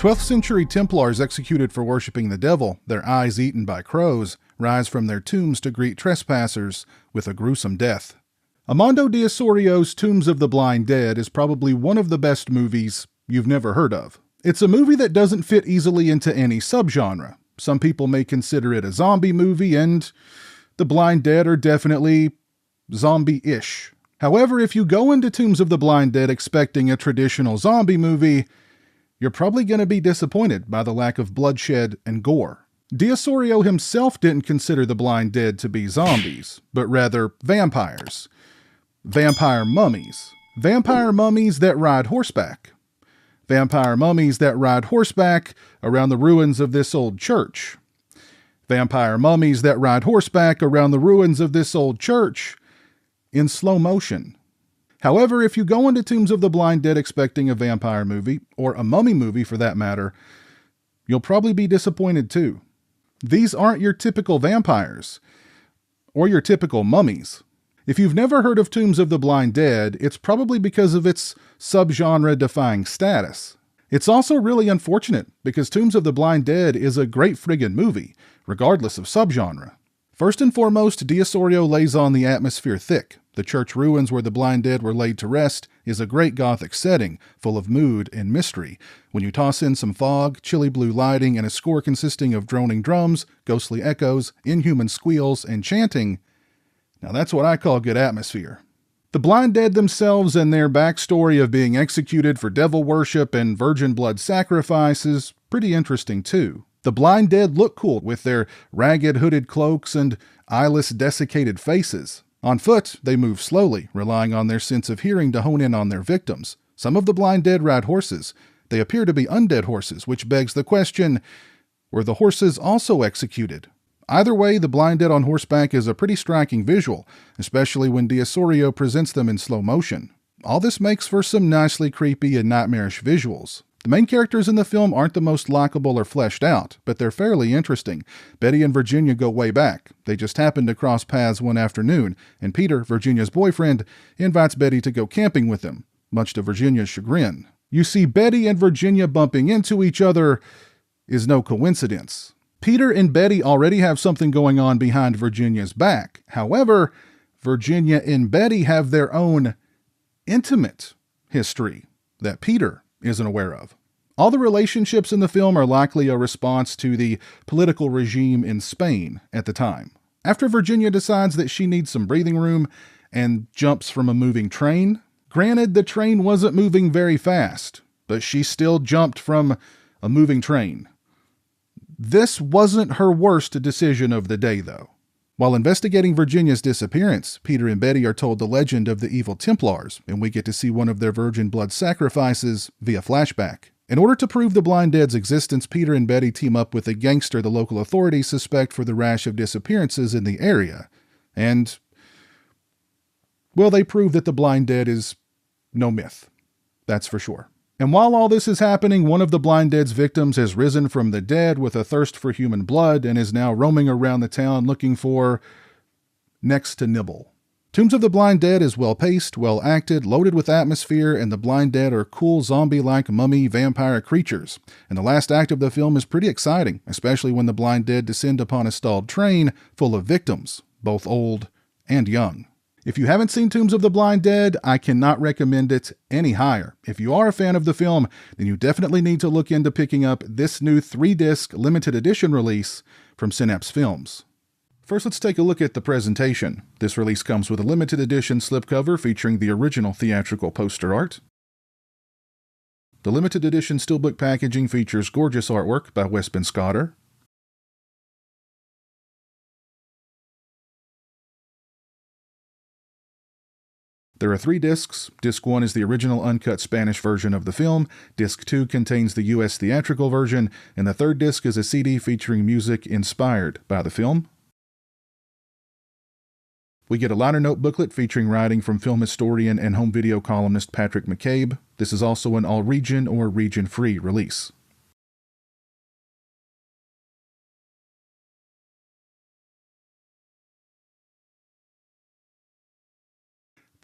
12th century Templars executed for worshipping the devil, their eyes eaten by crows, rise from their tombs to greet trespassers with a gruesome death. Amando de Ossorio's Tombs of the Blind Dead is probably one of the best movies you've never heard of. It's a movie that doesn't fit easily into any subgenre. Some people may consider it a zombie movie, and The Blind Dead are definitely zombie-ish. However, if you go into Tombs of the Blind Dead expecting a traditional zombie movie, you're probably going to be disappointed by the lack of bloodshed and gore. De Ossorio himself didn't consider the Blind Dead to be zombies, but rather vampires. Vampire mummies. Vampire mummies that ride horseback. Vampire mummies that ride horseback around the ruins of this old church. Vampire mummies that ride horseback around the ruins of this old church in slow motion. However, if you go into Tombs of the Blind Dead expecting a vampire movie, or a mummy movie for that matter, you'll probably be disappointed too. These aren't your typical vampires, or your typical mummies. If you've never heard of Tombs of the Blind Dead, it's probably because of its subgenre-defying status. It's also really unfortunate, because Tombs of the Blind Dead is a great friggin' movie, regardless of subgenre. First and foremost, de Ossorio lays on the atmosphere thick. The church ruins where the blind dead were laid to rest is a great gothic setting, full of mood and mystery. When you toss in some fog, chilly blue lighting, and a score consisting of droning drums, ghostly echoes, inhuman squeals, and chanting, now that's what I call good atmosphere. The blind dead themselves and their backstory of being executed for devil worship and virgin blood sacrifice is pretty interesting too. The blind dead look cool with their ragged hooded cloaks and eyeless desiccated faces. On foot, they move slowly, relying on their sense of hearing to hone in on their victims. Some of the blind dead ride horses. They appear to be undead horses, which begs the question, were the horses also executed? Either way, the blind dead on horseback is a pretty striking visual, especially when de Ossorio presents them in slow motion. All this makes for some nicely creepy and nightmarish visuals. The main characters in the film aren't the most likable or fleshed out, but they're fairly interesting. Betty and Virginia go way back. They just happened to cross paths one afternoon, and Peter, Virginia's boyfriend, invites Betty to go camping with him, much to Virginia's chagrin. You see, Betty and Virginia bumping into each other is no coincidence. Peter and Betty already have something going on behind Virginia's back. However, Virginia and Betty have their own intimate history that Peter isn't aware of. All the relationships in the film are likely a response to the political regime in Spain at the time. After Virginia decides that she needs some breathing room and jumps from a moving train, granted the train wasn't moving very fast, but she still jumped from a moving train. This wasn't her worst decision of the day, though. While investigating Virginia's disappearance, Peter and Betty are told the legend of the evil Templars, and we get to see one of their virgin blood sacrifices via flashback. In order to prove the blind dead's existence, Peter and Betty team up with a gangster the local authorities suspect for the rash of disappearances in the area. And, well, they prove that the blind dead is no myth. That's for sure. And while all this is happening, one of the blind dead's victims has risen from the dead with a thirst for human blood and is now roaming around the town looking for next to nibble. Tombs of the Blind Dead is well-paced, well-acted, loaded with atmosphere, and the blind dead are cool zombie-like mummy vampire creatures. And the last act of the film is pretty exciting, especially when the blind dead descend upon a stalled train full of victims, both old and young. If you haven't seen Tombs of the Blind Dead, I cannot recommend it any higher. If you are a fan of the film, then you definitely need to look into picking up this new 3-disc limited edition release from Synapse Films. First, let's take a look at the presentation. This release comes with a limited edition slipcover featuring the original theatrical poster art. The limited edition steelbook packaging features gorgeous artwork by Wes Ben Scotter. There are 3 discs. Disc 1 is the original uncut Spanish version of the film, Disc 2 contains the US theatrical version, and the 3rd disc is a CD featuring music inspired by the film. We get a liner note booklet featuring writing from film historian and home video columnist Patrick McCabe. This is also an all-region or region-free release.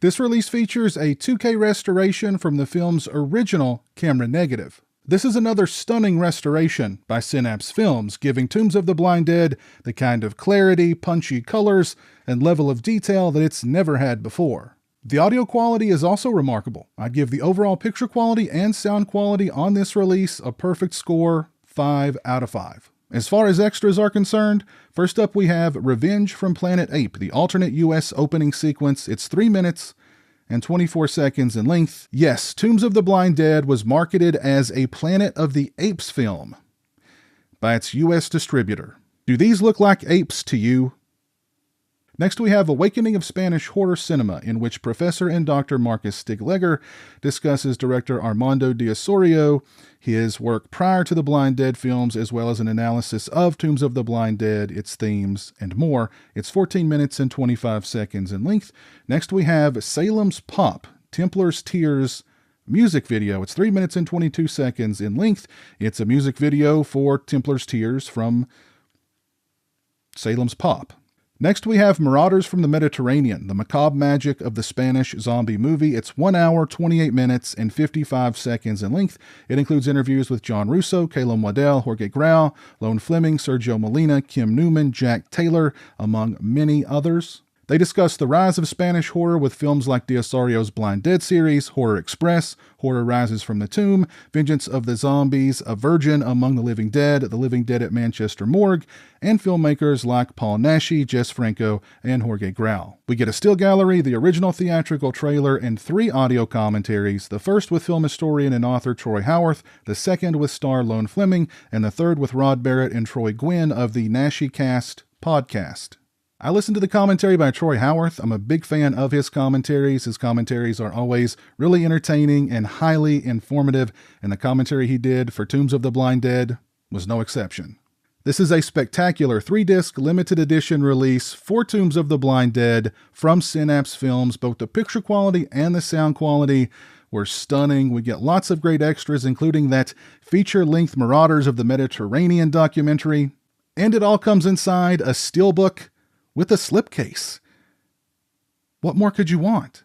This release features a 2K restoration from the film's original camera negative. This is another stunning restoration by Synapse Films, giving Tombs of the Blind Dead the kind of clarity, punchy colors, and level of detail that it's never had before. The audio quality is also remarkable. I'd give the overall picture quality and sound quality on this release a perfect score, 5 out of 5. As far as extras are concerned, first up we have Revenge from Planet Ape, the alternate US opening sequence. It's 3 minutes and 24 seconds in length. Yes, Tombs of the Blind Dead was marketed as a Planet of the Apes film by its US distributor. Do these look like apes to you? Next we have Awakening of Spanish Horror Cinema, in which Professor and Dr. Marcus Stigleger discusses director Armando de Ossorio, his work prior to the Blind Dead films, as well as an analysis of Tombs of the Blind Dead, its themes, and more. It's 14 minutes and 25 seconds in length. Next we have Salem's Pop, Templar's Tears music video. It's 3 minutes and 22 seconds in length. It's a music video for Templar's Tears from Salem's Pop. Next we have Marauders from the Mediterranean, the macabre magic of the Spanish zombie movie. It's 1 hour, 28 minutes, and 55 seconds in length. It includes interviews with John Russo, Calum Waddell, Jorge Grau, Lone Fleming, Sergio Molina, Kim Newman, Jack Taylor, among many others. They discuss the rise of Spanish horror with films like de Osorio's Blind Dead series, Horror Express, Horror Rises from the Tomb, Vengeance of the Zombies, A Virgin Among the Living Dead at Manchester Morgue, and filmmakers like Paul Naschy, Jess Franco, and Jorge Grau. We get a still gallery, the original theatrical trailer, and 3 audio commentaries, the first with film historian and author Troy Howarth, the second with star Lone Fleming, and the third with Rod Barrett and Troy Gwynn of the Naschy Cast podcast. I listened to the commentary by Troy Howarth. I'm a big fan of his commentaries. His commentaries are always really entertaining and highly informative, and the commentary he did for Tombs of the Blind Dead was no exception. This is a spectacular 3-disc limited edition release for Tombs of the Blind Dead from Synapse Films. Both the picture quality and the sound quality were stunning. We get lots of great extras, including that feature-length Marauders of the Mediterranean documentary, and it all comes inside a steelbook with a slipcase. What more could you want?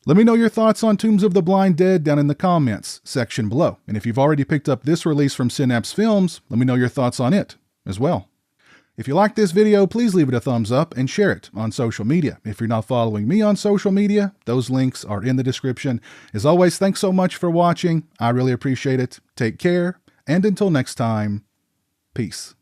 Let me know your thoughts on Tombs of the Blind Dead down in the comments section below. And if you've already picked up this release from Synapse Films, let me know your thoughts on it as well. If you like this video, please leave it a thumbs up and share it on social media. If you're not following me on social media, those links are in the description. As always, thanks so much for watching. I really appreciate it. Take care, and until next time, peace.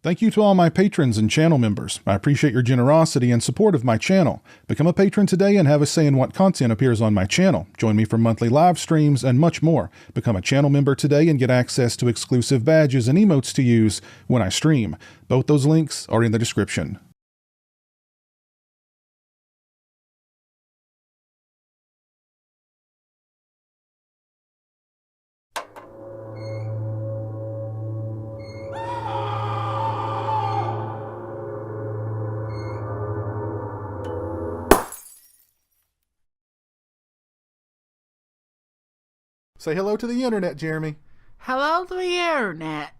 Thank you to all my patrons and channel members. I appreciate your generosity and support of my channel. Become a patron today and have a say in what content appears on my channel. Join me for monthly live streams and much more. Become a channel member today and get access to exclusive badges and emotes to use when I stream. Both those links are in the description. Say hello to the internet, Jeremy. Hello to the internet.